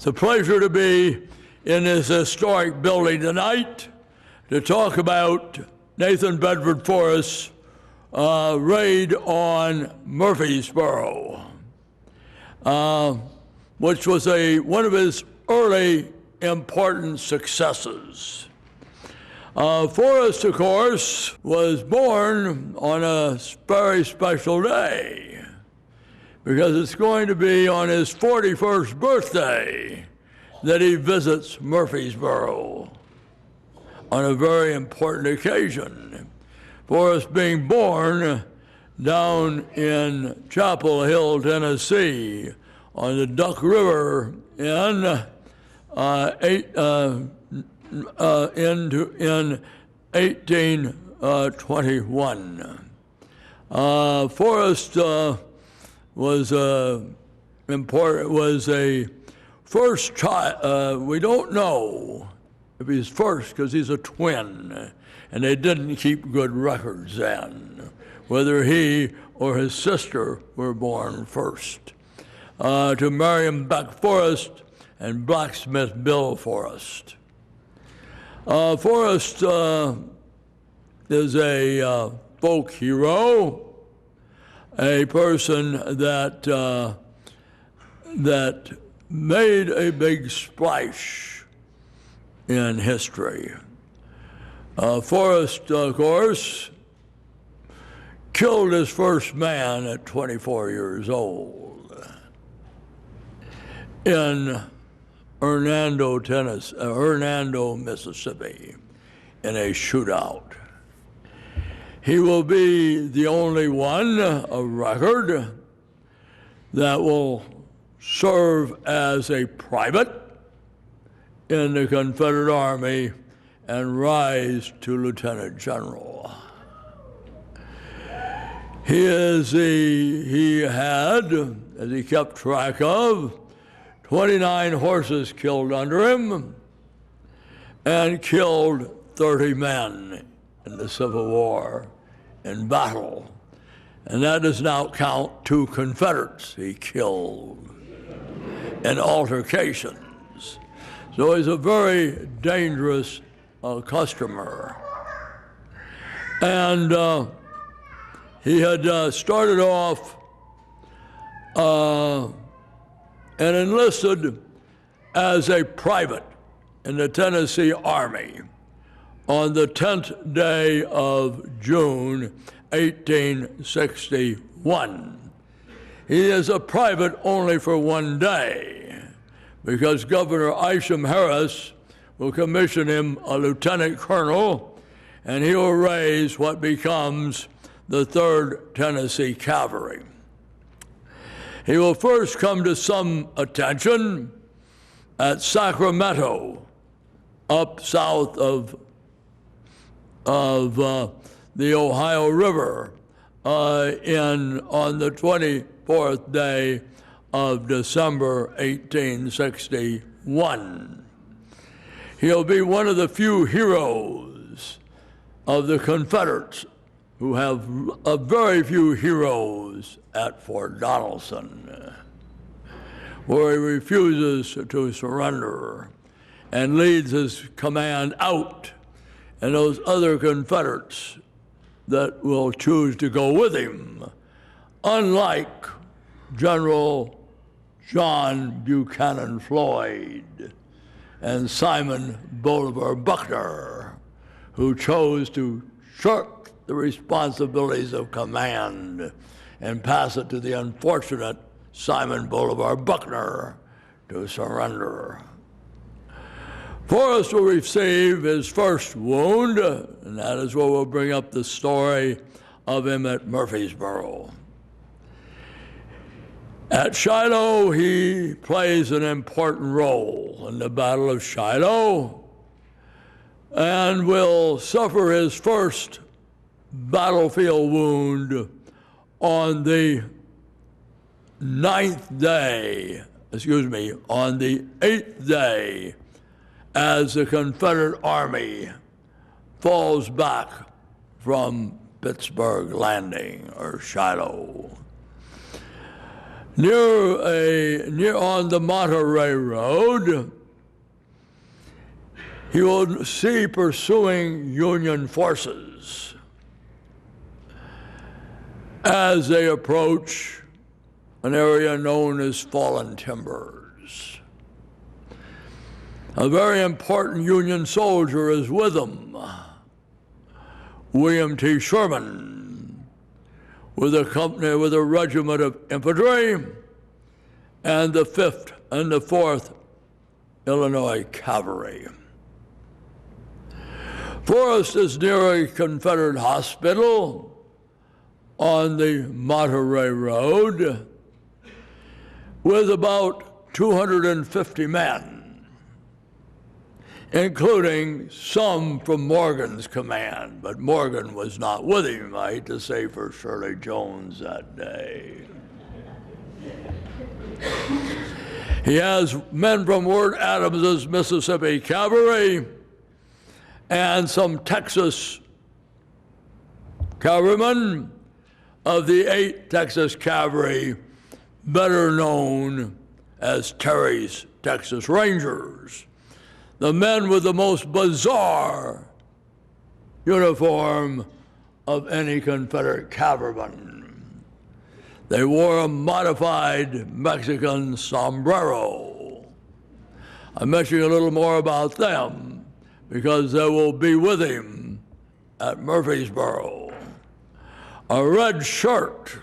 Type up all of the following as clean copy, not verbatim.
It's a pleasure to be in this historic building tonight to talk about Nathan Bedford Forrest's raid on Murfreesboro, which was one of his early important successes. Forrest, of course, was born on a very special day because it's going to be on his 41st birthday that he visits Murfreesboro on a very important occasion. Forrest being born down in Chapel Hill, Tennessee, on the Duck River in 1821. Forrest was a first child. We don't know if he's first because he's a twin, and they didn't keep good records then, whether he or his sister were born first. To Miriam Beck Forrest and blacksmith Bill Forrest. Forrest is a folk hero, a person that made a big splash in history. Forrest, of course, killed his first man at 24 years old in Hernando, Mississippi, in a shootout. He will be the only one of record that will serve as a private in the Confederate Army and rise to lieutenant general. He had, as he kept track of, 29 horses killed under him and killed 30 men in the Civil War in battle. And that does not count 2 Confederates he killed in altercations. So he's a very dangerous customer. And he had started off and enlisted as a private in the Tennessee Army on the 10th day of June, 1861. He is a private only for one day because Governor Isham Harris will commission him a lieutenant colonel, and he will raise what becomes the 3rd Tennessee Cavalry. He will first come to some attention at Sacramento, up south of the Ohio River, on the 24th day of December, 1861. He'll be one of the few heroes of the Confederates who have very few heroes at Fort Donelson, where he refuses to surrender and leads his command out, and those other Confederates that will choose to go with him, unlike General John Buchanan Floyd and Simon Bolivar Buckner, who chose to shirk the responsibilities of command and pass it to the unfortunate Simon Bolivar Buckner to surrender. Forrest will receive his first wound, and that is what will bring up the story of him at Murfreesboro. At Shiloh, he plays an important role in the Battle of Shiloh and will suffer his first battlefield wound on the 8th day, as the Confederate Army falls back from Pittsburgh Landing or Shiloh. near on the Monterey Road, he will see pursuing Union forces as they approach an area known as Fallen Timbers. A very important Union soldier is with them, William T. Sherman, with a regiment of infantry and the 5th and the 4th Illinois Cavalry. Forrest is near a Confederate hospital on the Monterey Road with about 250 men, including some from Morgan's command, but Morgan was not with him, I hate to say, for Shirley Jones that day. He has men from Ward Adams's Mississippi Cavalry and some Texas cavalrymen of the 8th Texas Cavalry, better known as Terry's Texas Rangers, the men with the most bizarre uniform of any Confederate cavalryman. They wore a modified Mexican sombrero. I'm mentioning a little more about them because they will be with him at Murfreesboro. A red shirt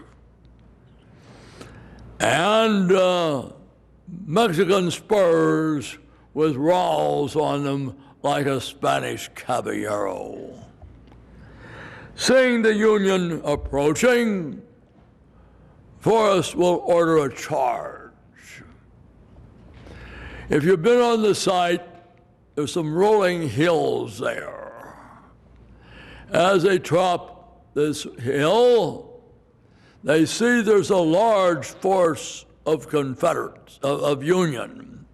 and Mexican spurs with rowels on them like a Spanish caballero. Seeing the Union approaching, Forrest will order a charge. If you've been on the site, there's some rolling hills there. As they top this hill, they see there's a large force of Confederates, of Union.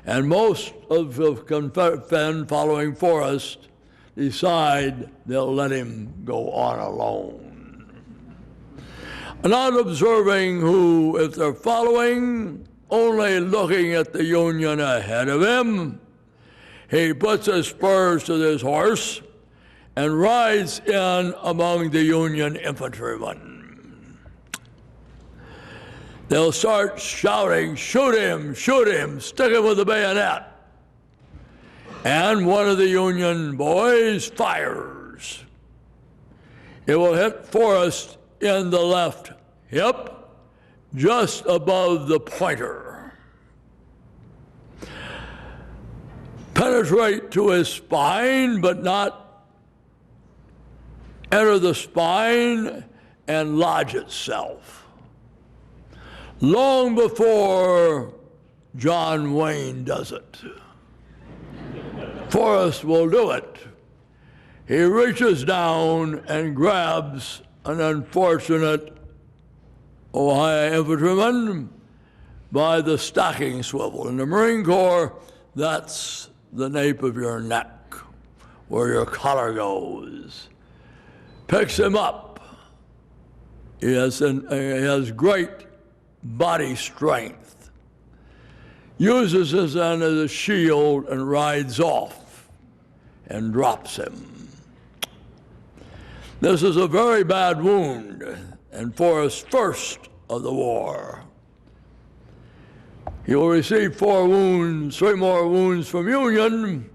And most of the Confederate men following Forrest decide they'll let him go on alone. Not observing who, if they're following, only looking at the Union ahead of him, he puts his spurs to his horse and rides in among the Union infantrymen. They'll start shouting, shoot him, stick him with the bayonet. And one of the Union boys fires. It will hit Forrest in the left hip, just above the pointer. Penetrate to his spine, but not enter the spine and lodge itself. Long before John Wayne does it, Forrest will do it. He reaches down and grabs an unfortunate Ohio infantryman by the stocking swivel. In the Marine Corps, that's the nape of your neck, where your collar goes. Picks him up. He has great body strength. Uses his end as a shield and rides off and drops him. This is a very bad wound, and Forrest's first of the war. He will receive 3 more wounds from Union,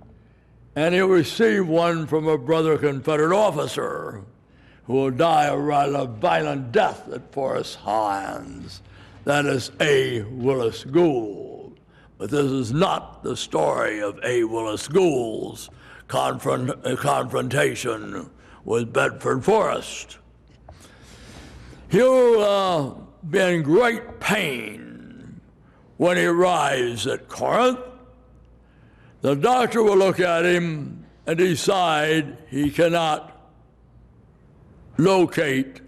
and he'll receive one from a brother Confederate officer who will die a rather violent death at Forrest's hands. That is A. Willis Gould. But this is not the story of A. Willis Gould's confrontation with Bedford Forrest. He'll be in great pain when he arrives at Corinth. The doctor will look at him and decide he cannot locate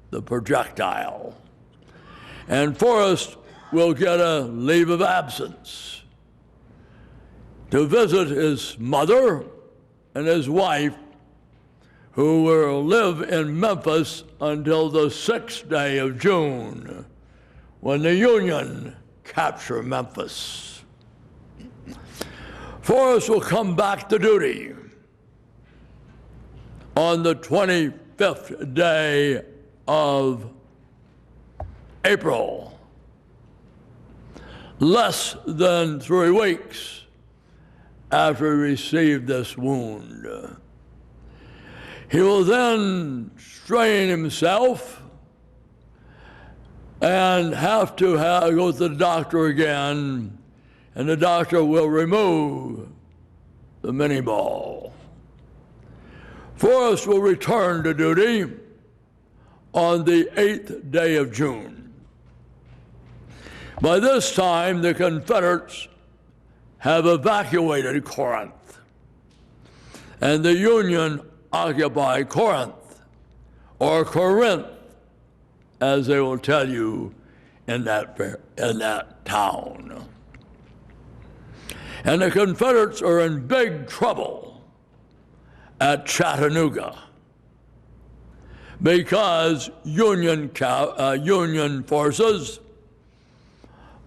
the projectile. And Forrest will get a leave of absence to visit his mother and his wife, who will live in Memphis until the 6th day of June, when the Union capture Memphis. Forrest will come back to duty on the 25th day of April, less than 3 weeks after he received this wound. He will then strain himself and have to go to the doctor again, and the doctor will remove the mini ball. Forrest will return to duty on the 8th day of June. By this time, the Confederates have evacuated Corinth, and the Union occupy Corinth, or Corinth, as they will tell you in that town. And the Confederates are in big trouble at Chattanooga because Union forces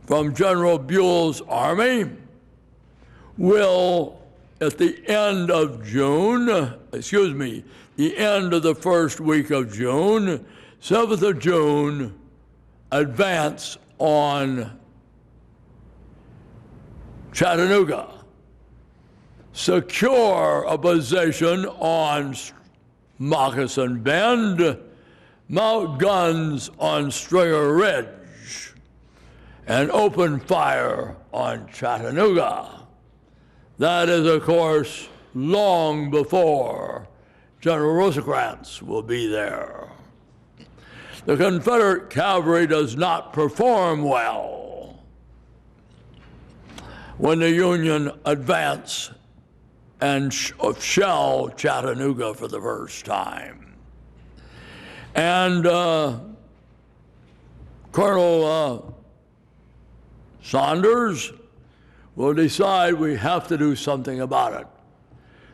from General Buell's army will, at the end of June, the end of the first week of June, 7th of June, advance on Chattanooga, secure a position on Moccasin Bend, mount guns on Stringer Ridge, and open fire on Chattanooga. That is, of course, long before General Rosecrans will be there. The Confederate cavalry does not perform well when the Union advance and shell Chattanooga for the first time. And Colonel Saunders will decide we have to do something about it.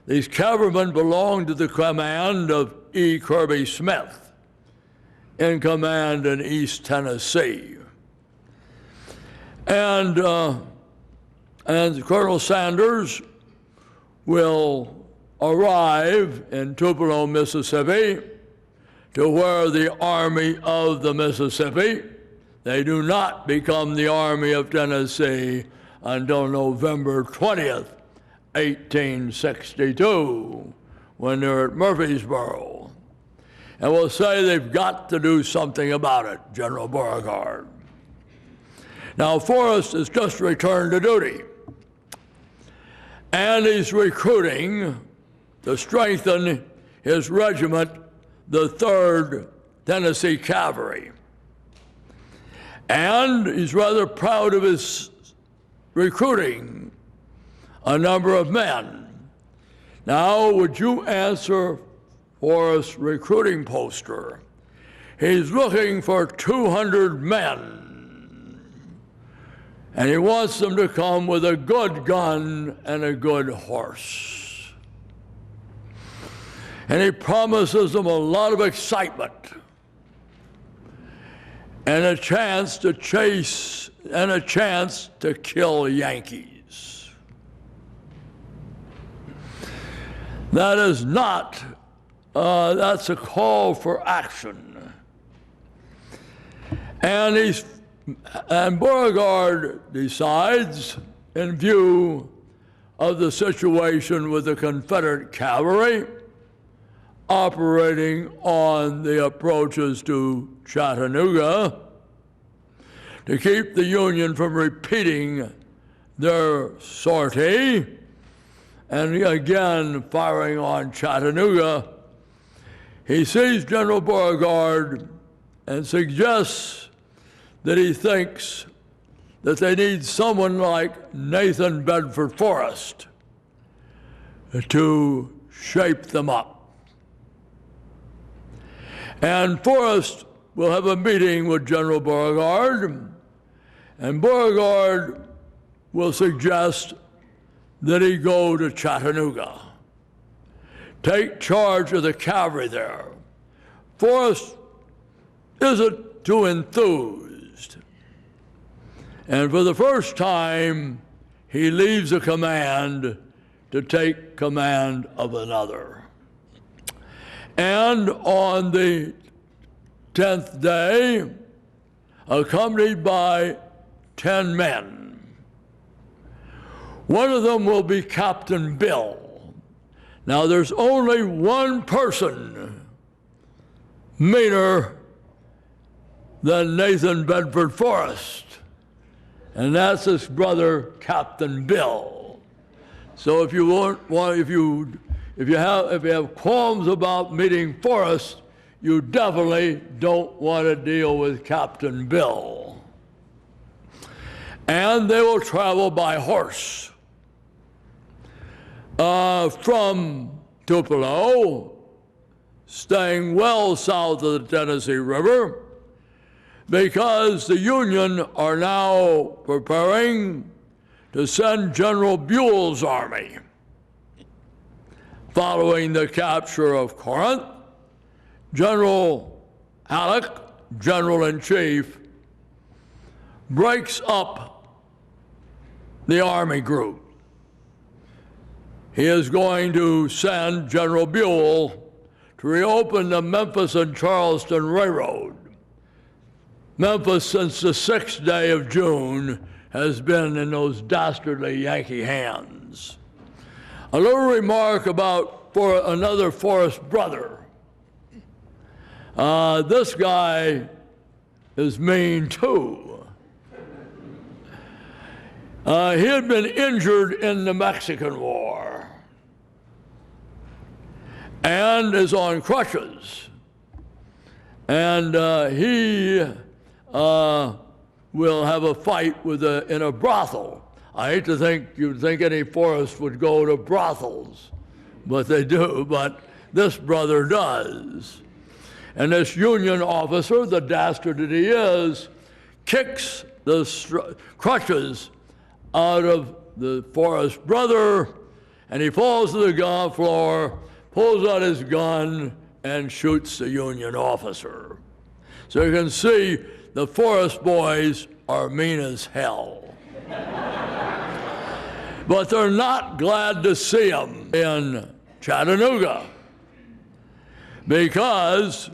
These cavalrymen belong to the command of E. Kirby Smith, in command in East Tennessee. And Colonel Sanders will arrive in Tupelo, Mississippi, to where the Army of the Mississippi. They do not become the Army of Tennessee until November 20th, 1862, when they're at Murfreesboro. And will say they've got to do something about it, General Beauregard. Now, Forrest has just returned to duty, and he's recruiting to strengthen his regiment, the 3rd Tennessee Cavalry. And he's rather proud of his recruiting a number of men. Now, would you answer Forrest's recruiting poster? He's looking for 200 men, and he wants them to come with a good gun and a good horse. And he promises them a lot of excitement and a chance to chase and a chance to kill Yankees. That is not, that's a call for action. And Beauregard decides, in view of the situation with the Confederate cavalry operating on the approaches to Chattanooga, to keep the Union from repeating their sortie and again firing on Chattanooga, he sees General Beauregard and suggests that he thinks that they need someone like Nathan Bedford Forrest to shape them up. And Forrest will have a meeting with General Beauregard, and Beauregard will suggest that he go to Chattanooga, take charge of the cavalry there. Forrest isn't too enthused And for the first time, he leaves a command to take command of another. And on the 10th day, accompanied by 10 men, one of them will be Captain Bill. Now, there's only one person meaner than Nathan Bedford Forrest, and that's his brother, Captain Bill. So if you have qualms about meeting Forrest, you definitely don't want to deal with Captain Bill. And they will travel by horse from Tupelo, staying well south of the Tennessee River, because the Union are now preparing to send General Buell's army. Following the capture of Corinth, General Halleck, General-in-Chief, breaks up the Army group. He is going to send General Buell to reopen the Memphis and Charleston Railroad. Memphis, since the 6th day of June, has been in those dastardly Yankee hands. A little remark about another Forrest brother. This guy is mean too. He had been injured in the Mexican War and is on crutches. And he will have a fight in a brothel. I hate to think you'd think any Forrest would go to brothels, but they do, but this brother does. And this Union officer, the dastard that he is, kicks the crutches out of the Forrest brother, and he falls to the floor, pulls out his gun, and shoots the Union officer. So you can see the Forrest boys are mean as hell. But they're not glad to see him in Chattanooga, because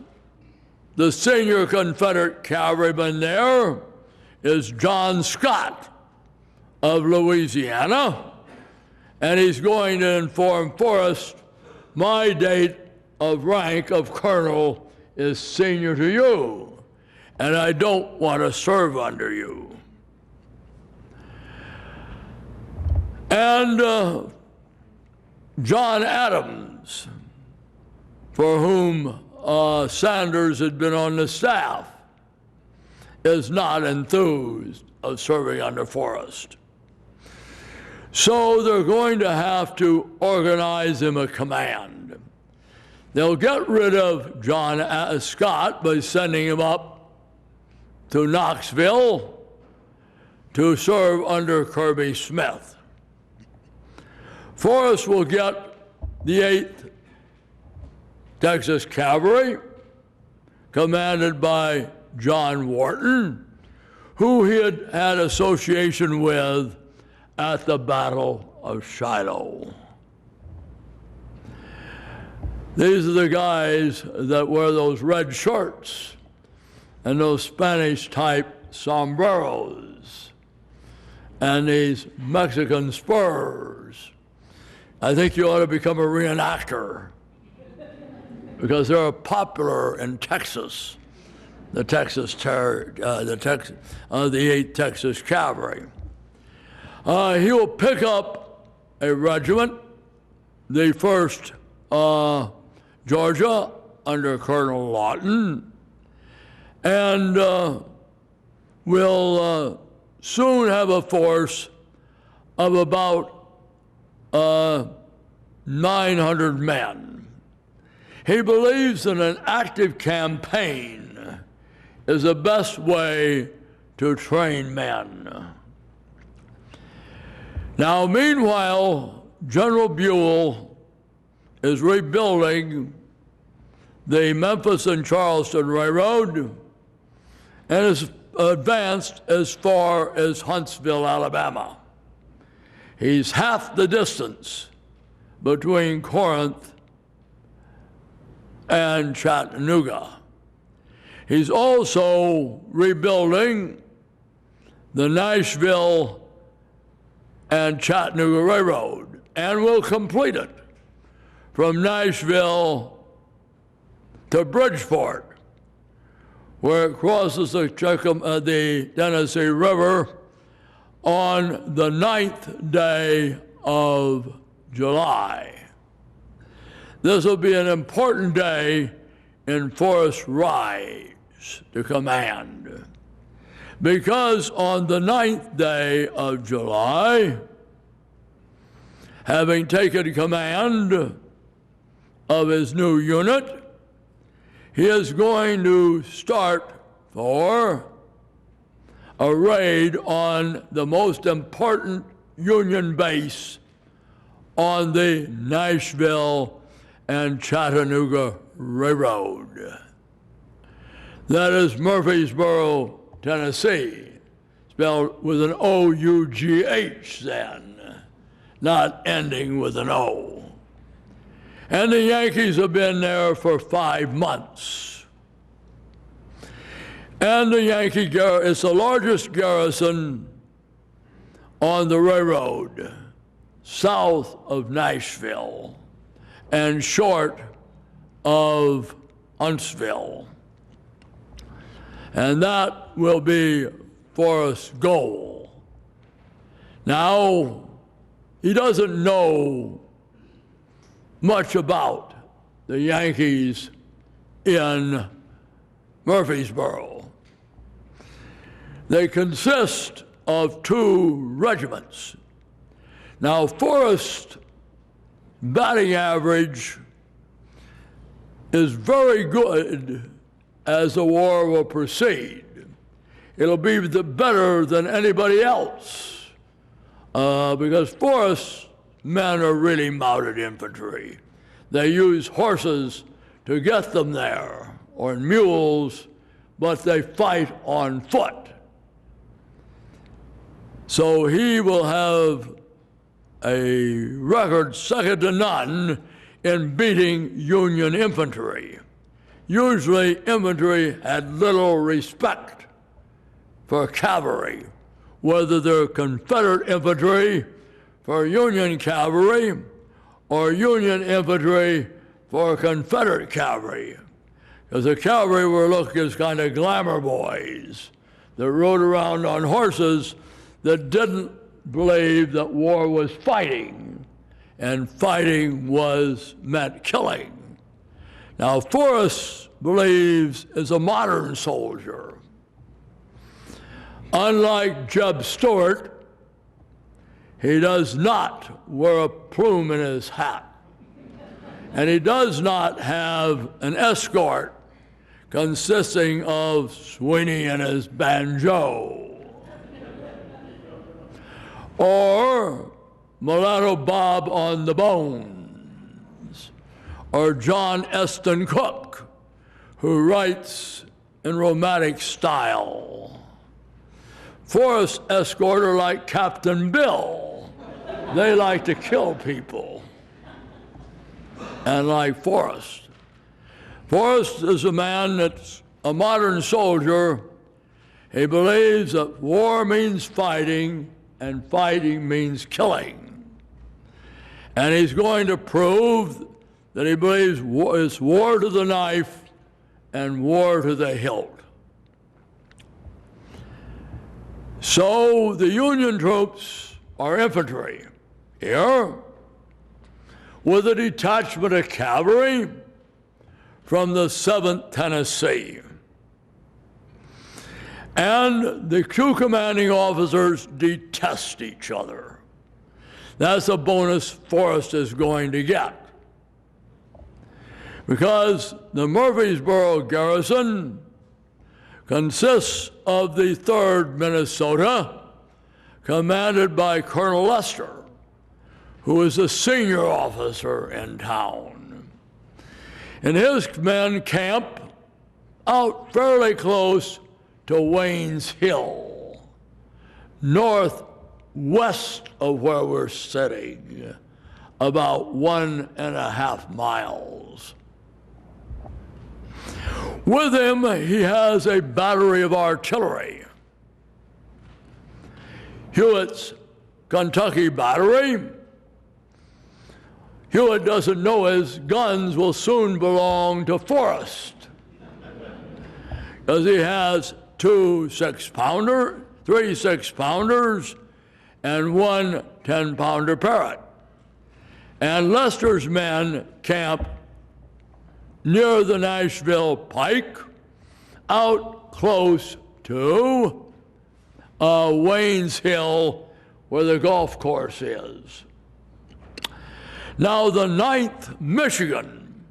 the senior Confederate cavalryman there is John Scott of Louisiana, and he's going to inform Forrest, my date of rank of colonel is senior to you, and I don't want to serve under you. And John Adams, for whom Sanders had been on the staff, is not enthused of serving under Forrest. So they're going to have to organize him a command. They'll get rid of John Scott by sending him up to Knoxville to serve under Kirby Smith. Forrest will get the 8th Texas Cavalry, commanded by John Wharton, who he had had association with at the Battle of Shiloh. These are the guys that wear those red shirts and those Spanish-type sombreros and these Mexican spurs. I think you ought to become a reenactor, because they're popular in Texas, the 8th Texas Cavalry. He will pick up a regiment, the 1st Georgia under Colonel Lawton, and will soon have a force of about 900 men. He believes that an active campaign is the best way to train men. Now, meanwhile, General Buell is rebuilding the Memphis and Charleston Railroad and is advanced as far as Huntsville, Alabama. He's half the distance between Corinth and Chattanooga. He's also rebuilding the Nashville and Chattanooga Railroad and will complete it from Nashville to Bridgeport, where it crosses the Tennessee River on the 9th day of July. This will be an important day in Forrest's rise to command, because on the 9th day of July, having taken command of his new unit, he is going to start for a raid on the most important Union base on the Nashville and Chattanooga Railroad. That is Murfreesboro, Tennessee, spelled with an O-U-G-H then, not ending with an O. And the Yankees have been there for 5 months. And the Yankee garrison is the largest garrison on the railroad south of Nashville and short of Huntsville. And that will be Forrest's goal. Now, he doesn't know much about the Yankees in Murfreesboro. They consist of 2 regiments. Now, Forrest's batting average is very good as the war will proceed. It'll be better than anybody else because Forrest's men are really mounted infantry. They use horses to get them there, or mules, but they fight on foot. So he will have a record second to none in beating Union infantry. Usually, infantry had little respect for cavalry, whether they're Confederate infantry for Union cavalry or Union infantry for Confederate cavalry. Because the cavalry were looked as kind of glamour boys that rode around on horses that didn't believe that war was fighting, and fighting meant killing. Now, Forrest believes is a modern soldier. Unlike Jeb Stuart, he does not wear a plume in his hat. And he does not have an escort consisting of Sweeney and his banjo, or Mulatto Bob on the bones, or John Eston Cook, who writes in romantic style. Forrest's escort are like Captain Bill. They like to kill people. And like Forrest. Forrest is a man that's a modern soldier. He believes that war means fighting, and fighting means killing. And he's going to prove that he believes it's war to the knife and war to the hilt. So the Union troops are infantry here, with a detachment of cavalry from the 7th Tennessee. And the 2 commanding officers detest each other. That's a bonus Forrest is going to get. Because the Murfreesboro garrison consists of the 3rd Minnesota, commanded by Colonel Lester, who is a senior officer in town. And his men camp out fairly close to Wayne's Hill, northwest of where we're sitting, about 1.5 miles. With him, he has a battery of artillery. Hewitt's Kentucky battery. Hewitt doesn't know his guns will soon belong to Forrest, because he has 2 6-pounder, 3 6-pounders, and 1 10-pounder Parrott. And Lester's men camp near the Nashville Pike, out close to Wayne's Hill, where the golf course is. Now, the 9th Michigan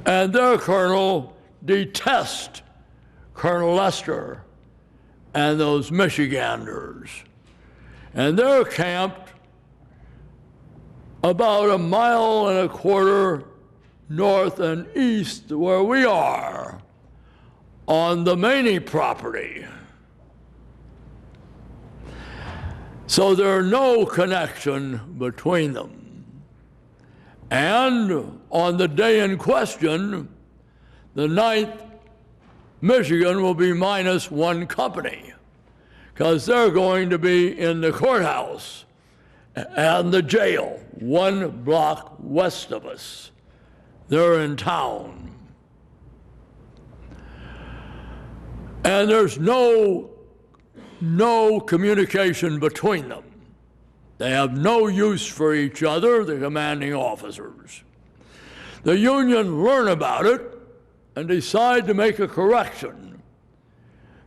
and their colonel detest Colonel Lester and those Michiganders. And they're camped about 1.25 miles north and east where we are, on the Maney property. So there's no connection between them. And on the day in question, the 9th Michigan will be minus 1 company, because they're going to be in the courthouse and the jail 1 block west of us. They're in town. And there's no communication between them. They have no use for each other, the commanding officers. The Union learn about it and decide to make a correction.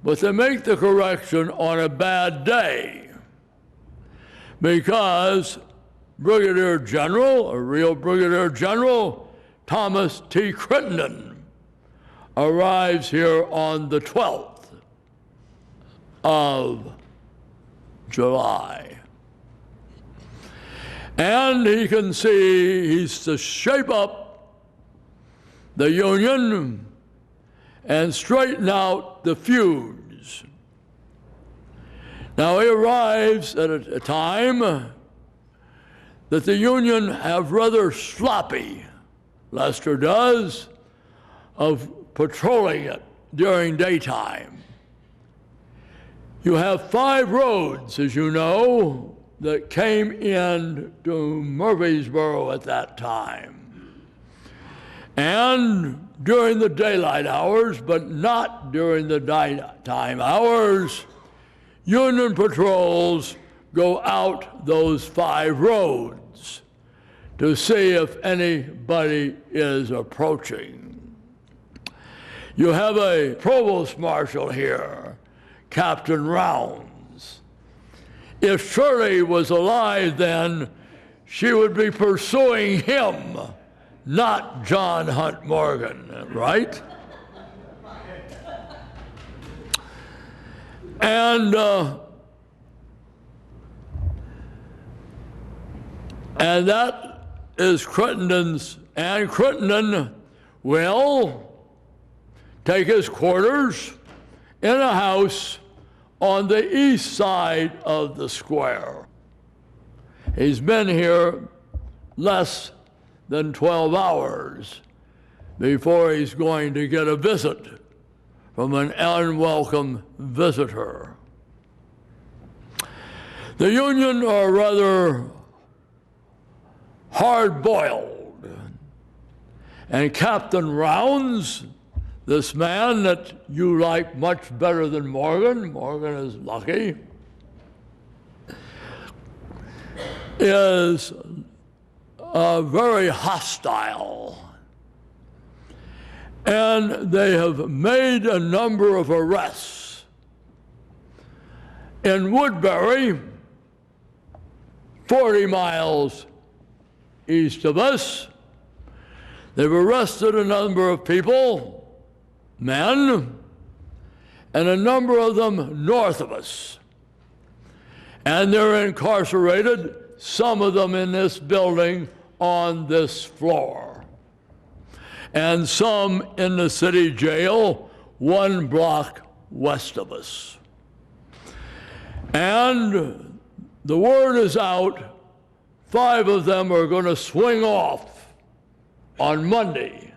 But they make the correction on a bad day, because Brigadier General, a real Brigadier General, Thomas T. Crittenden, arrives here on the 12th of July. And he can see he's to shape up the Union and straighten out the feuds. Now, he arrives at a time that the Union have rather sloppy, Lester does, of patrolling it during daytime. You have 5 roads, as you know, that came in to Murfreesboro at that time. And during the daylight hours, but not during the nighttime hours, Union patrols go out those 5 roads to see if anybody is approaching. You have a provost marshal here, Captain Rounds. If Shirley was alive then, she would be pursuing him, not John Hunt Morgan, right? And that is Crittenden's, and Crittenden will take his quarters in a house on the east side of the square. He's been here less than 12 hours before he's going to get a visit from an unwelcome visitor. The Union are rather hard-boiled, and Captain Rounds, this man that you like much better than Morgan, Morgan is lucky, is very hostile. And they have made a number of arrests. In Woodbury, 40 miles east of us, they've arrested a number of people, men, and a number of them north of us. And they're incarcerated, some of them in this building on this floor, and some in the city jail 1 block west of us. And the word is out, 5 of them are going to swing off on Monday.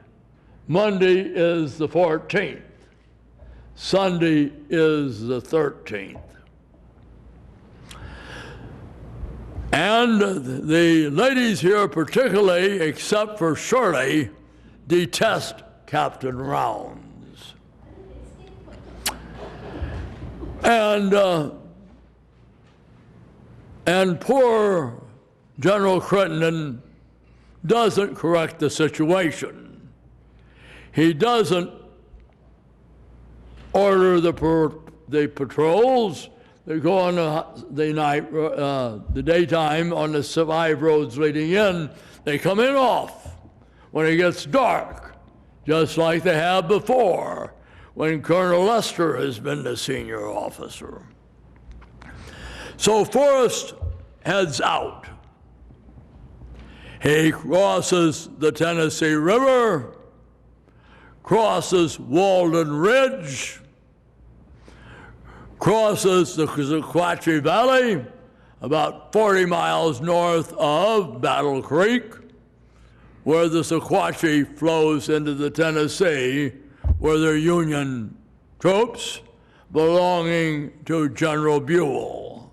Monday is the 14th. Sunday is the 13th. And the ladies here particularly, except for Shirley, detest Captain Rounds. And poor General Crittenden doesn't correct the situation. He doesn't order the patrols. They go on the daytime on the 5 roads leading in. They come in off when it gets dark, just like they have before when Colonel Lester has been the senior officer. So Forrest heads out. He crosses the Tennessee River, crosses Walden Ridge, crosses the Sequatchie Valley, about 40 miles north of Battle Creek, where the Sequatchie flows into the Tennessee, where they're Union troops belonging to General Buell,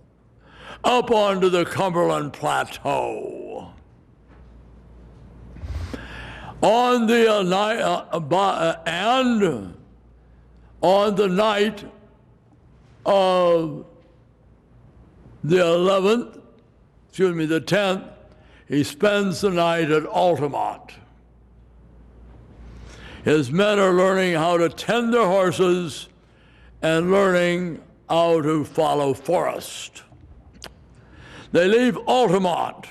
up onto the Cumberland Plateau. On the night of the 10th, he spends the night at Altamont. His men are learning how to tend their horses and learning how to follow Forrest. They leave Altamont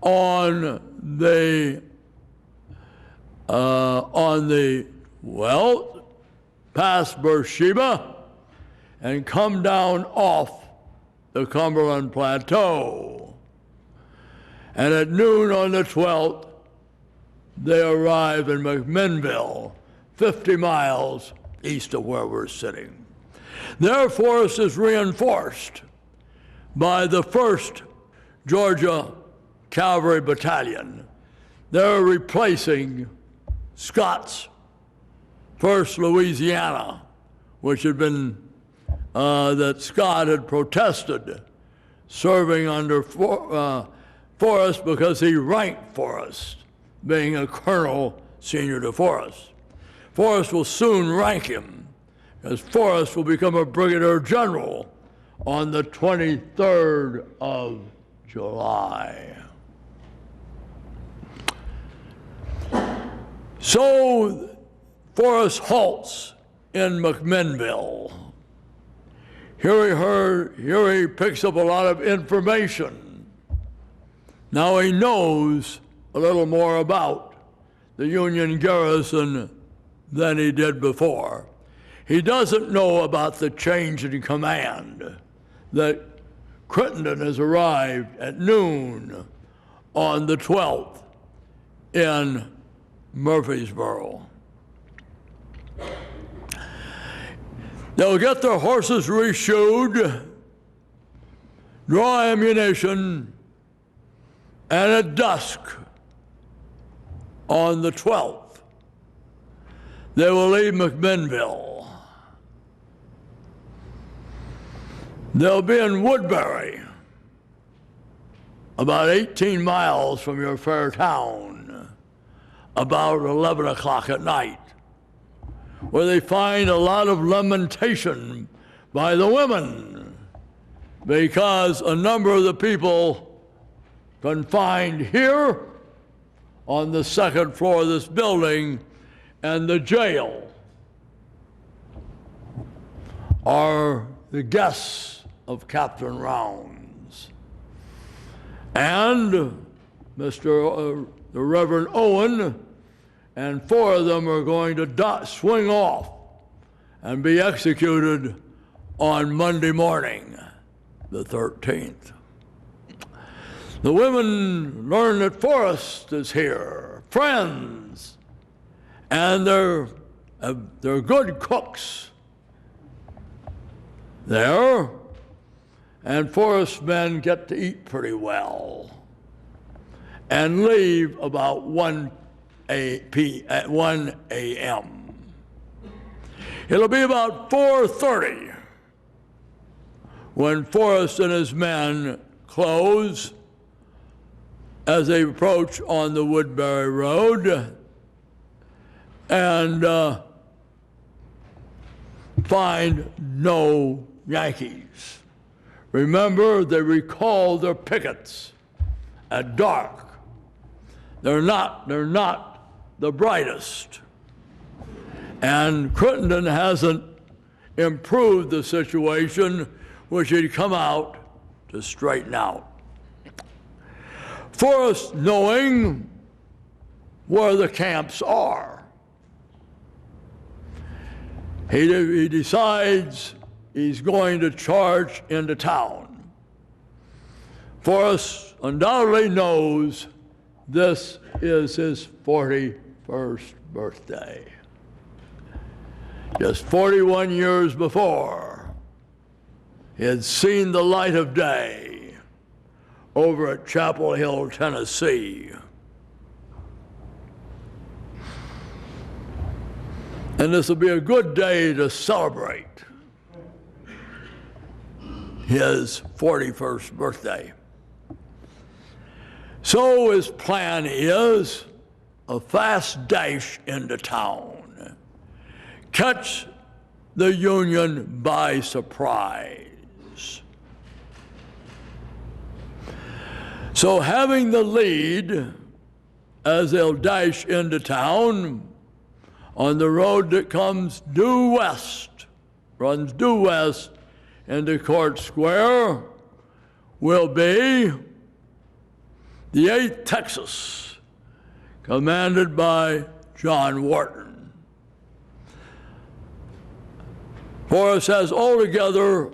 on the past Beersheba and come down off the Cumberland Plateau. And at noon on the 12th, they arrive in McMinnville, 50 miles east of where we're sitting. Their force is reinforced by the 1st Georgia Cavalry Battalion. They're replacing Scott's 1st Louisiana, which had been, that Scott had protested serving under Forrest because he ranked Forrest, being a colonel senior to Forrest. Forrest will soon rank him, as Forrest will become a brigadier general on the 23rd of July. So Forrest halts in McMinnville. Here he picks up a lot of information. Now he knows a little more about the Union garrison than he did before. He doesn't know about the change in command, that Crittenden has arrived at noon on the 12th in Murfreesboro. They'll get their horses reshoed, draw ammunition, and at dusk on the 12th, they will leave McMinnville. They'll be in Woodbury, about 18 miles from your fair town, about 11 o'clock at night, where they find a lot of lamentation by the women because a number of the people confined here on the 2nd floor of this building and the jail are the guests of Captain Rounds. And the Reverend Owen and 4 of them are going to swing off and be executed on Monday morning, the 13th. The women learn that Forrest is here, friends, and they're they're good cooks there, and Forrest men get to eat pretty well and leave about 1 a.m. It'll be about 4:30 when Forrest and his men close as they approach on the Woodbury Road and find no Yankees. Remember, they recall their pickets at dark. They're not the brightest. And Crittenden hasn't improved the situation, which he'd come out to straighten out. Forrest, knowing where the camps are, he decides he's going to charge into town. Forrest undoubtedly knows this is his 41st birthday. Just 41 years before, he had seen the light of day over at Chapel Hill, Tennessee. And this will be a good day to celebrate his 41st birthday. So his plan is a fast dash into town, catch the Union by surprise. So having the lead as they'll dash into town on the road that comes runs due west into Court Square, will be the 8th Texas, commanded by John Wharton. Forrest has altogether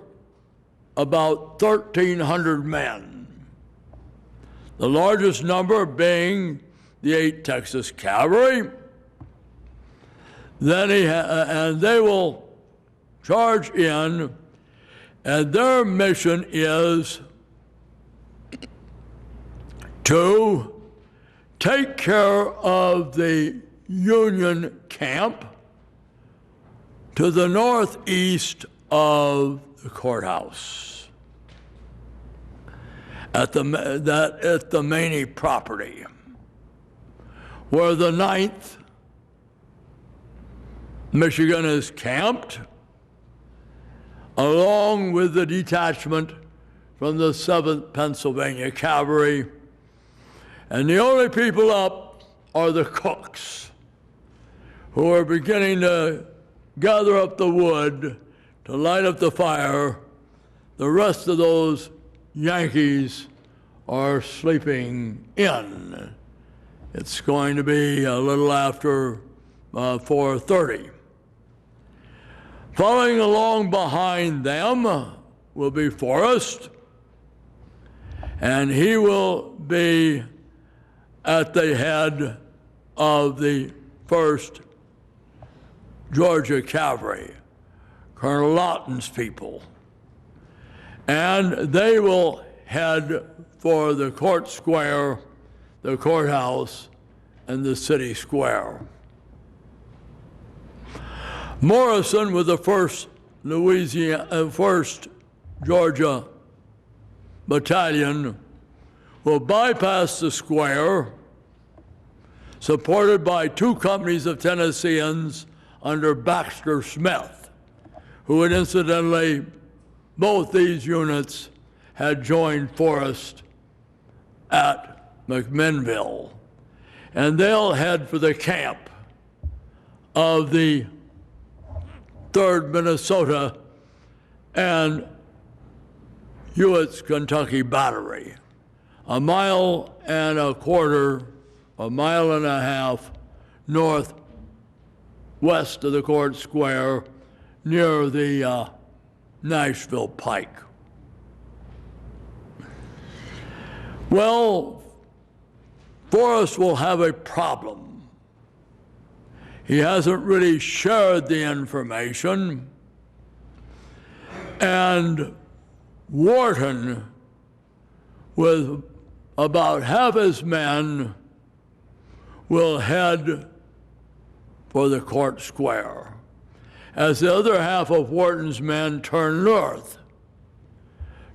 about 1,300 men, the largest number being the 8th Texas Cavalry. Then and they will charge in, and their mission is to take care of the Union camp to the northeast of the courthouse at the Maney property, where the 9th Michigan is camped, along with the detachment from the 7th Pennsylvania Cavalry. And the only people up are the cooks, who are beginning to gather up the wood to light up the fire. The rest of those Yankees are sleeping in. It's going to be a little after 4:30. Following along behind them will be Forrest, and he will be at the head of the 1st Georgia Cavalry, Colonel Lawton's people. And they will head for the Court Square, the courthouse, and the city square. Morrison, with the 1st Georgia Battalion, will bypass the square, supported by 2 companies of Tennesseans under Baxter Smith, who had incidentally, both these units had joined Forrest at McMinnville. And they'll head for the camp of the 3rd Minnesota and Hewitt's Kentucky Battery, a mile and a half northwest of the Court Square, near the Nashville Pike. Well, Forrest will have a problem. He hasn't really shared the information. And Wharton, with about half his men, will head for the court square, as the other half of Wharton's men turn north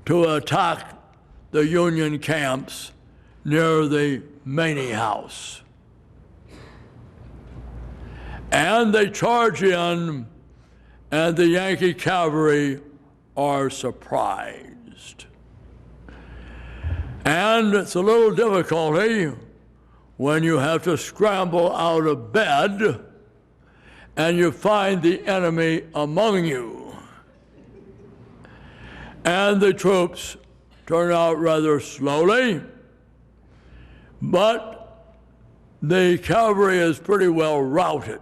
to attack the Union camps near the Maney House. And they charge in, and the Yankee cavalry are surprised. And it's a little difficulty when you have to scramble out of bed and you find the enemy among you. And the troops turn out rather slowly, but the cavalry is pretty well routed.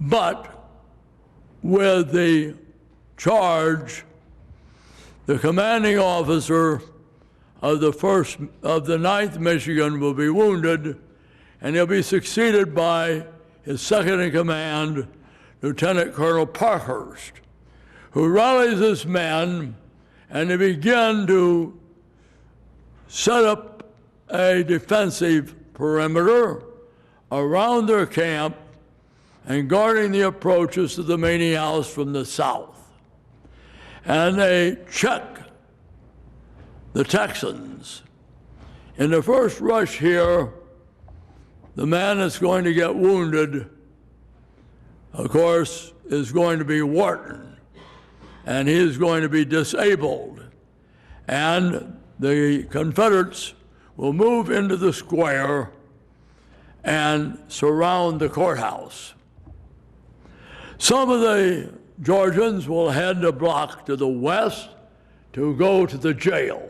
But with the charge, the commanding officer of the 9th Michigan will be wounded, and he'll be succeeded by his second in command, Lieutenant Colonel Parkhurst, who rallies his men, and they begin to set up a defensive perimeter around their camp and guarding the approaches to the Maney House from the south. And they check the Texans. In the first rush here, the man that's going to get wounded, of course, is going to be Wharton, and he is going to be disabled. And the Confederates will move into the square and surround the courthouse. Some of the Georgians will head a block to the west to go to the jail.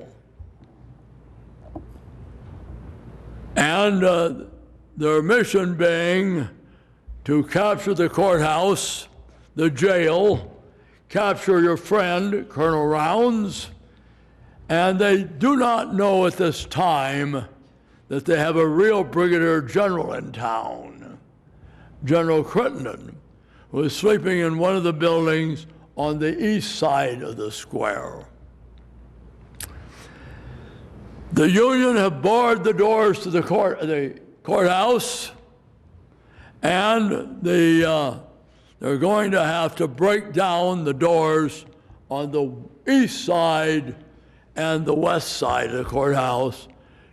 And their mission being to capture the courthouse, the jail, capture your friend, Colonel Rounds, and they do not know at this time that they have a real brigadier general in town, General Crittenden, who is sleeping in one of the buildings on the east side of the square. The Union have barred the doors to the courthouse, and they're going to have to break down the doors on the east side and the west side of the courthouse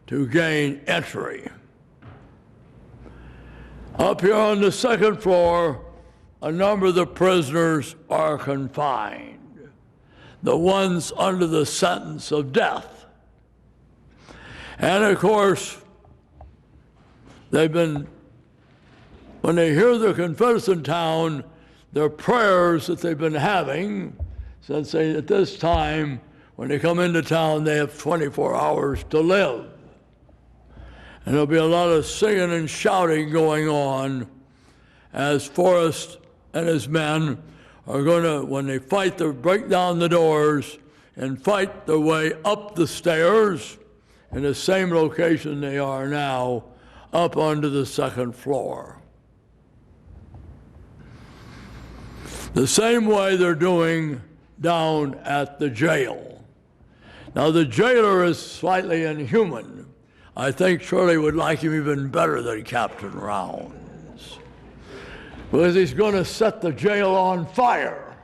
to gain entry. Up here on the second floor, a number of the prisoners are confined, the ones under the sentence of death. And of course, when they hear the Confederates in town, their prayers that they've been having, since at this time, when they come into town, they have 24 hours to live. And there'll be a lot of singing and shouting going on as Forrest and his men are going to, when they fight to break down the doors and fight their way up the stairs in the same location they are now, up onto the second floor. The same way they're doing down at the jail. Now, the jailer is slightly inhuman. I think Shirley would like him even better than Captain Rounds, because he's going to set the jail on fire,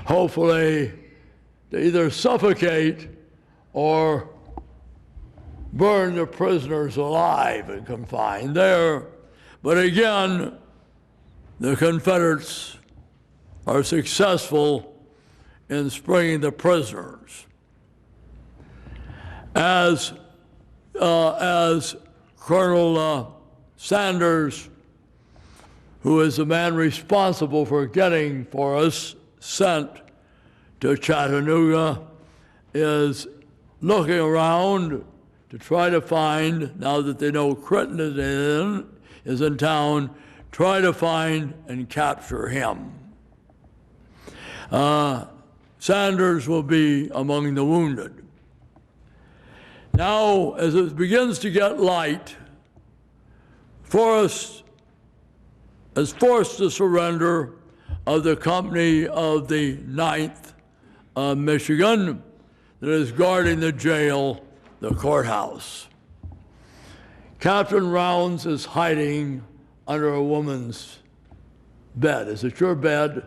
hopefully to either suffocate or burn the prisoners alive and confined there. But again, the Confederates are successful in springing the prisoners. As Colonel Sanders, who is the man responsible for getting Forrest sent to Chattanooga, is looking around to try to find, now that they know Crittenden is in town, try to find and capture him. Sanders will be among the wounded. Now, as it begins to get light, Forrest has forced the surrender of the company of the 9th Michigan that is guarding the jail, the courthouse. Captain Rounds is hiding under a woman's bed. Is it your bed?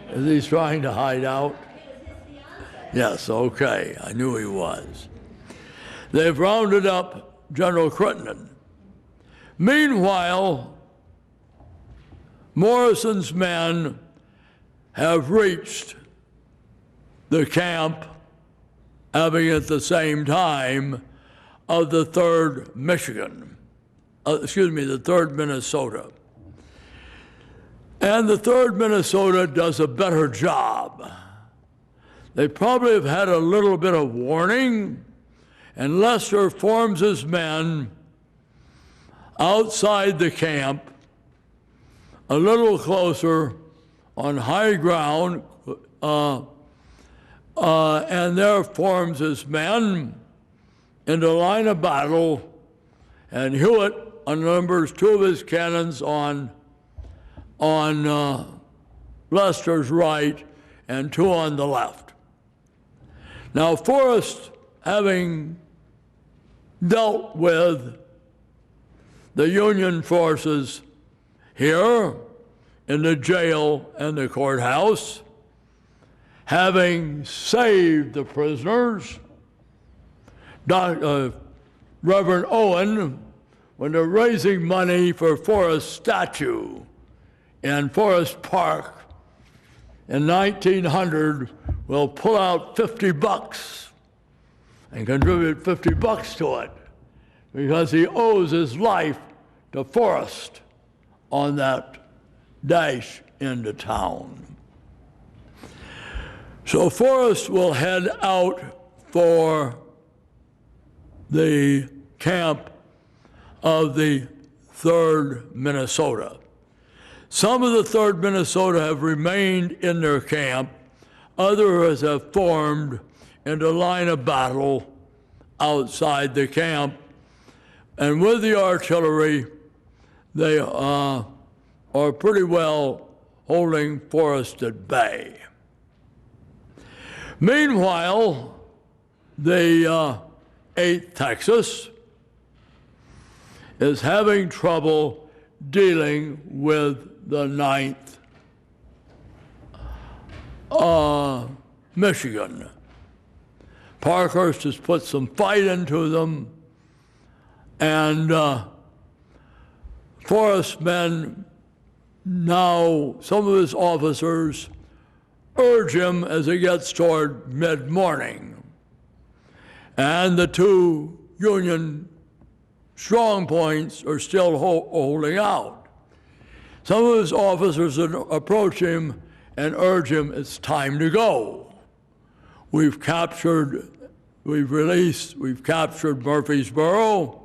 Is he trying to hide out? Yes, okay. I knew he was. They've rounded up General Crittenden. Meanwhile, Morrison's men have reached the camp, having at the same time of the 3rd Michigan, the 3rd Minnesota. And the 3rd Minnesota does a better job. They probably have had a little bit of warning, and Lester forms his men outside the camp, a little closer on high ground, and there forms his men into line of battle, and Hewitt unnumbers 2 of his cannons on Lester's right and 2 on the left. Now, Forrest, having dealt with the Union forces here in the jail and the courthouse, having saved the prisoners, Reverend Owen, when they're raising money for Forrest's statue in Forest Park in 1900, will pull out $50 and contribute $50 to it because he owes his life to Forrest on that dash into town. So Forrest will head out for the camp of the 3rd Minnesota. Some of the 3rd Minnesota have remained in their camp. Others have formed into line of battle outside the camp. And with the artillery, they are pretty well holding Forrest at bay. Meanwhile, the 8th Texas is having trouble dealing with the 9th Michigan. Parkhurst has put some fight into them, and Forrest's men now, some of his officers urge him as he gets toward mid-morning. And the 2 Union strong points are still holding out. Some of his officers approach him and urge him, it's time to go. We've captured Murfreesboro,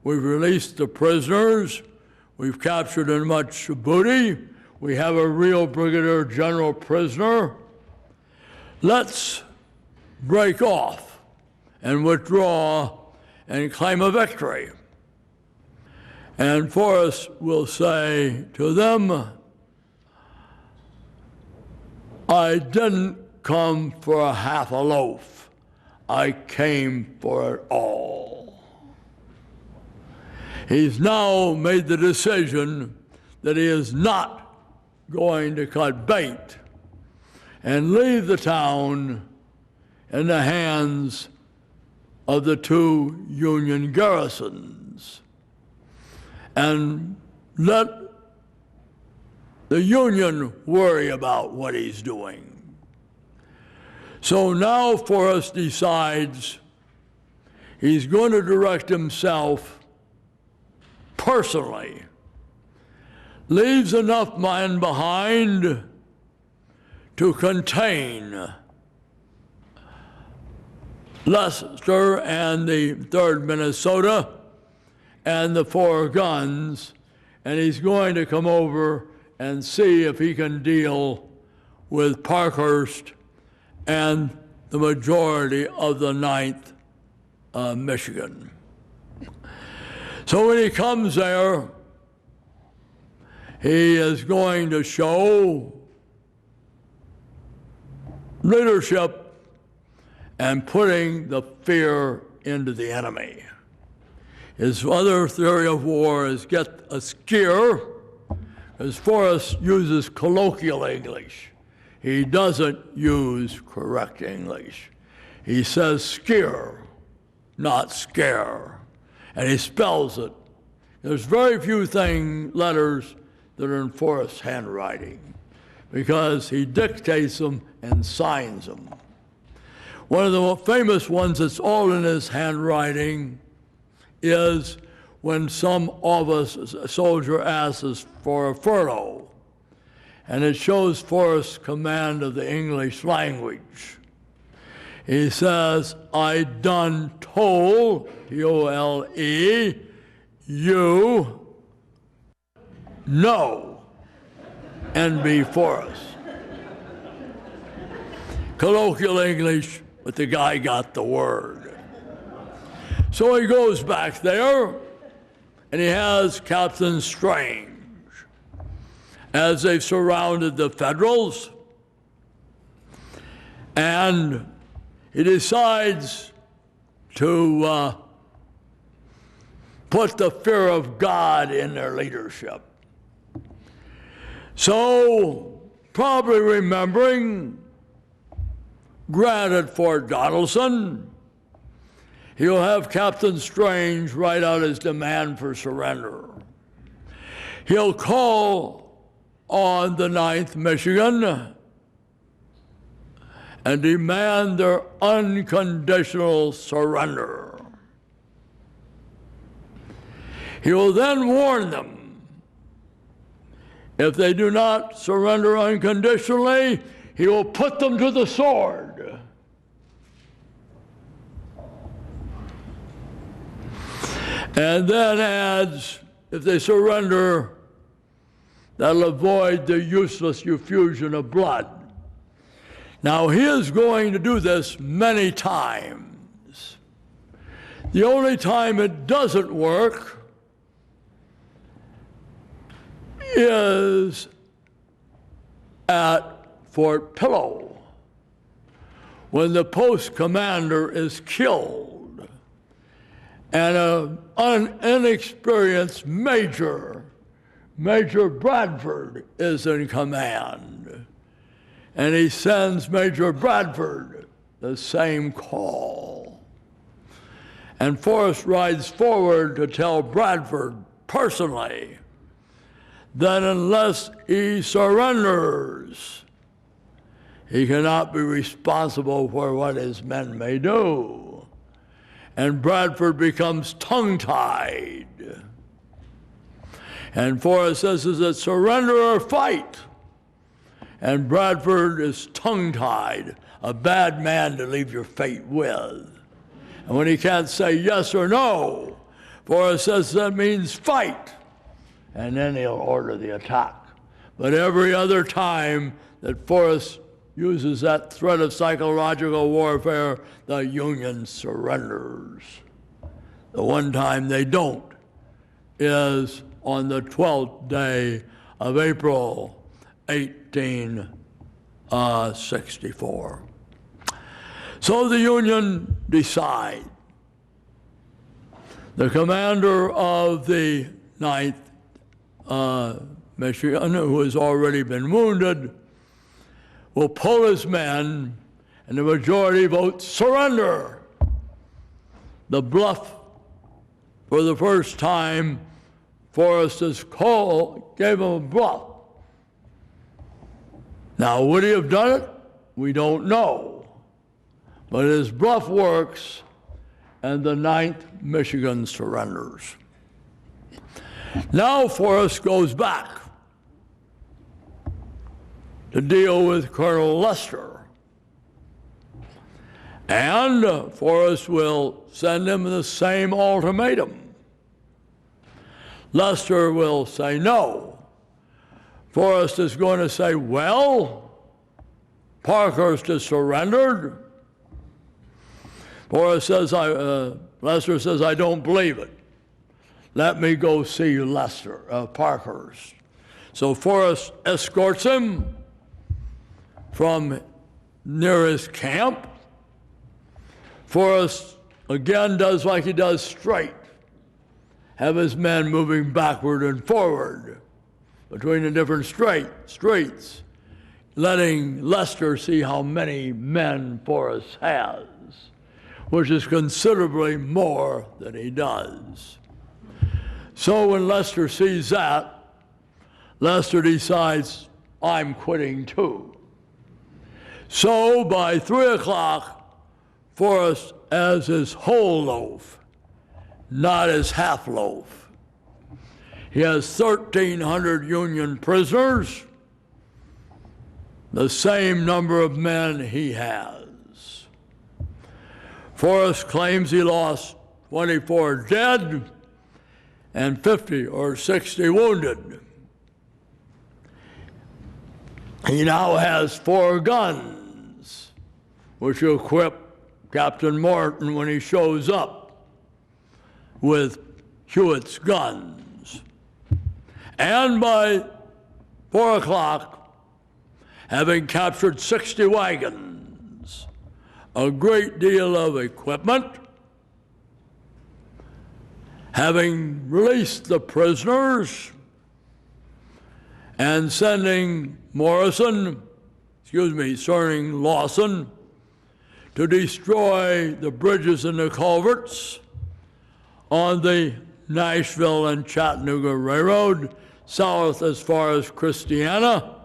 we've released the prisoners, we've captured much booty, we have a real brigadier general prisoner. Let's break off and withdraw and claim a victory. And Forrest will say to them, I didn't come for a half a loaf. I came for it all. He's now made the decision that he is not going to cut bait and leave the town in the hands of the 2 Union garrisons and let the Union worry about what he's doing. So now Forrest decides he's going to direct himself personally, leaves enough men behind to contain Lester and the 3rd Minnesota and the 4 guns, and he's going to come over and see if he can deal with Parkhurst and the majority of the 9th Michigan. So when he comes there, He is going to show leadership and putting the fear into the enemy. His other theory of war is get a scare, as Forrest uses colloquial English. He doesn't use correct English. He says scare, not scare, and he spells it. There's very few letters that are in Forrest's handwriting because he dictates them and signs them. One of the most famous ones that's all in his handwriting is when some soldier asks for a furlough, and it shows Forrest's command of the English language. He says, I done told, T-O-L-E, you know, N.B. Forrest. Colloquial English, but the guy got the word. So he goes back there, and he has Captain Strange. As they've surrounded the Federals, and he decides to put the fear of God in their leadership. So, probably remembering Grant at Fort Donelson, he'll have Captain Strange write out his demand for surrender. He'll call on the 9th Michigan and demand their unconditional surrender. He will then warn them, if they do not surrender unconditionally, he will put them to the sword. And then adds, if they surrender, that'll avoid the useless effusion of blood. Now, he is going to do this many times. The only time it doesn't work is at Fort Pillow, when the post commander is killed and an inexperienced Major Bradford is in command, and he sends Major Bradford the same call. And Forrest rides forward to tell Bradford personally that unless he surrenders, he cannot be responsible for what his men may do. And Bradford becomes tongue-tied. And Forrest says, is it surrender or fight? And Bradford is tongue-tied, a bad man to leave your fate with. And when he can't say yes or no, Forrest says that means fight. And then he'll order the attack. But every other time that Forrest uses that threat of psychological warfare, the Union surrenders. The one time they don't is on the 12th day of April, 1864. So the Union decide. The commander of the 9th Michigan, who has already been wounded, will pull his men, and the majority vote surrender. The bluff, for the first time, Forrest's call gave him a bluff. Now, would he have done it? We don't know. But his bluff works, and the 9th Michigan surrenders. Now Forrest goes back to deal with Colonel Lester. And Forrest will send him the same ultimatum. Lester will say no. Forrest is going to say, well, Parkhurst has surrendered. Lester says, I don't believe it. Let me go see Parkhurst. So Forrest escorts him from near his camp. Forrest again does like he does straight, have his men moving backward and forward between the different streets, letting Lester see how many men Forrest has, which is considerably more than he does. So when Lester sees that, Lester decides, I'm quitting too. So by 3 o'clock, Forrest has his whole loaf, not his half loaf. He has 1,300 Union prisoners, the same number of men he has. Forrest claims he lost 24 dead and 50 or 60 wounded. He now has 4 guns, which will equip Captain Morton when he shows up with Hewitt's guns. And by 4 o'clock, having captured 60 wagons, a great deal of equipment, having released the prisoners, and sending Lawson to destroy the bridges and the culverts on the Nashville and Chattanooga Railroad, south as far as Christiana.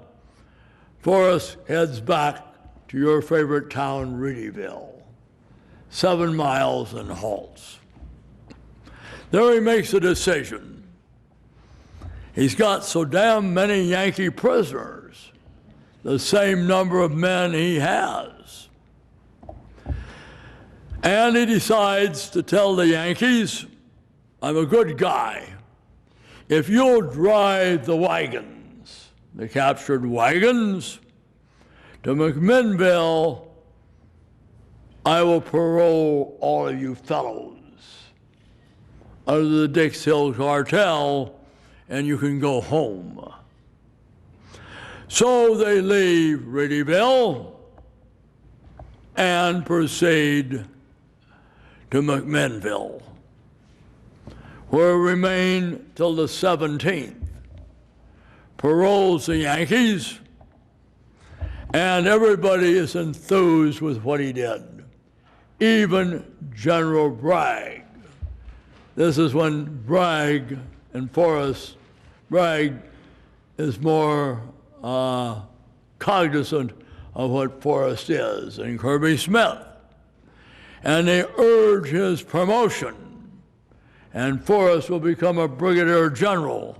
Forrest heads back to your favorite town, Reedyville, 7 miles, and halts. There he makes a decision. He's got so damn many Yankee prisoners, the same number of men he has. And he decides to tell the Yankees, I'm a good guy. If you'll drive the wagons, the captured wagons, to McMinnville, I will parole all of you fellows under the Dix Hill Cartel, and you can go home. So they leave Reedyville and proceed to McMinnville, where remain till the 17th, paroles the Yankees, and everybody is enthused with what he did, even General Bragg. This is when Bragg and Forrest, Bragg is more cognizant of what Forrest is, and Kirby Smith. And they urge his promotion, and Forrest will become a brigadier general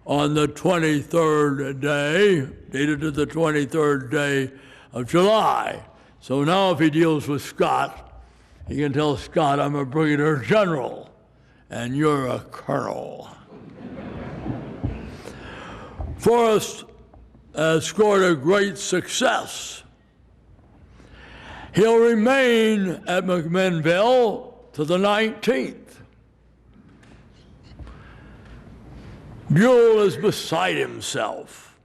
on the 23rd day, dated to the 23rd day of July. So now if he deals with Scott, he can tell Scott, I'm a brigadier general, and you're a colonel. Forrest has scored a great success. He'll remain at McMinnville to the 19th. Buell is beside himself.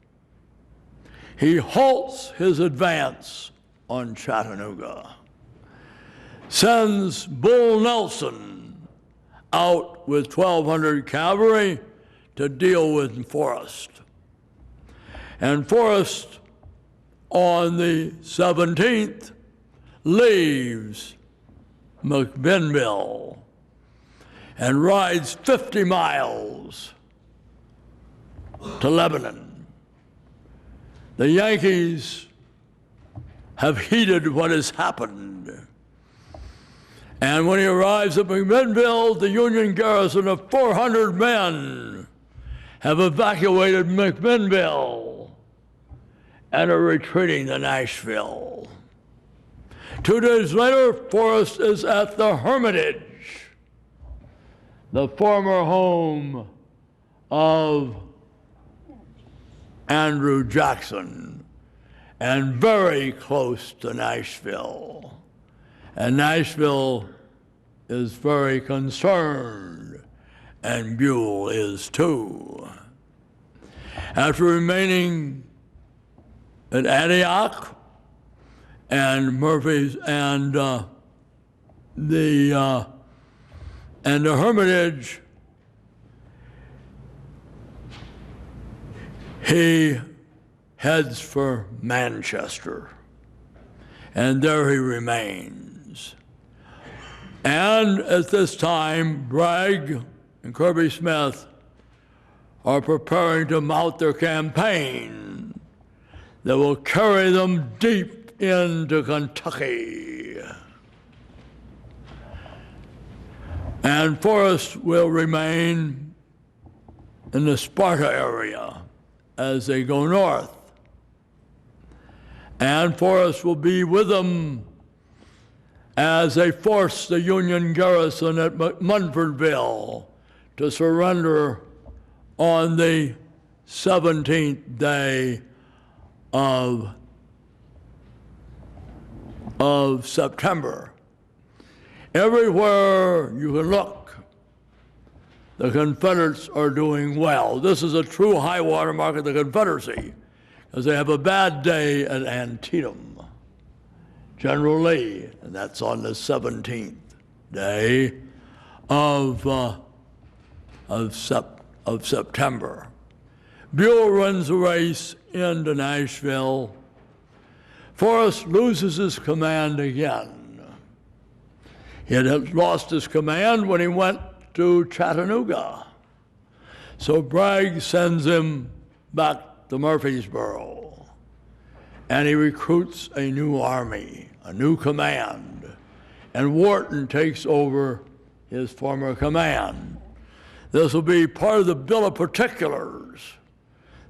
He halts his advance on Chattanooga, sends Bull Nelson out with 1,200 cavalry to deal with Forrest. And Forrest, on the 17th, leaves McMinnville and rides 50 miles to Lebanon. The Yankees have heeded what has happened. And when he arrives at McMinnville, the Union garrison of 400 men have evacuated McMinnville and are retreating to Nashville. 2 days later, Forrest is at the Hermitage, the former home of Andrew Jackson, and very close to Nashville. And Nashville is very concerned, and Buell is too. After remaining at Antioch and Murphy's and the Hermitage, he heads for Manchester, and there he remains. And at this time, Bragg and Kirby Smith are preparing to mount their campaign that will carry them deep into Kentucky. And Forrest will remain in the Sparta area as they go north. And Forrest will be with them as they force the Union garrison at Munfordville to surrender on the 17th day of September. Everywhere you can look, the Confederates are doing well. This is a true high water mark of the Confederacy, because they have a bad day at Antietam. General Lee, and that's on the 17th day of September. Buell runs the race into Nashville. Forrest loses his command again. He had lost his command when he went to Chattanooga. So Bragg sends him back to Murfreesboro, and he recruits a new army, a new command, and Wharton takes over his former command. This will be part of the bill of particulars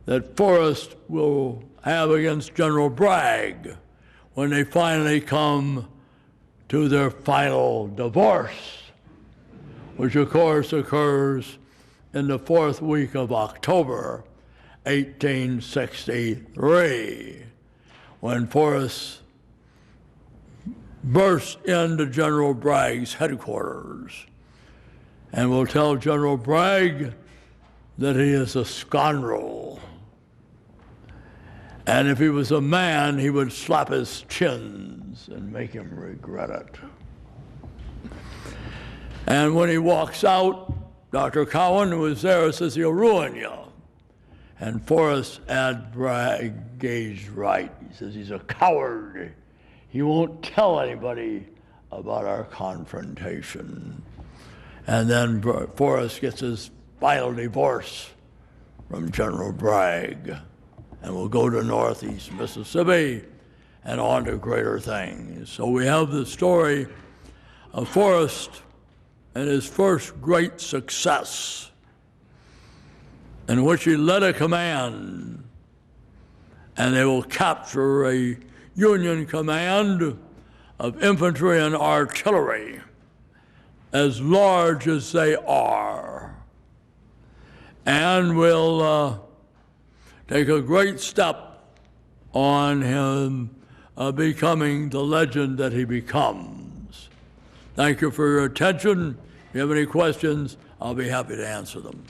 that Forrest will have against General Bragg when they finally come to their final divorce, which of course occurs in the 4th week of October, 1863, when Forrest bursts into General Bragg's headquarters and will tell General Bragg that he is a scoundrel. And if he was a man, he would slap his chins and make him regret it. And when he walks out, Dr. Cowan, who was there, says he'll ruin you. And Forrest had Bragg gauged right. He says he's a coward. He won't tell anybody about our confrontation. And then Forrest gets his final divorce from General Bragg, and will go to northeast Mississippi and on to greater things. So we have the story of Forrest and his first great success, in which he led a command, and they will capture a Union command of infantry and artillery, as large as they are, and will take a great step on him becoming the legend that he becomes. Thank you for your attention. If you have any questions, I'll be happy to answer them.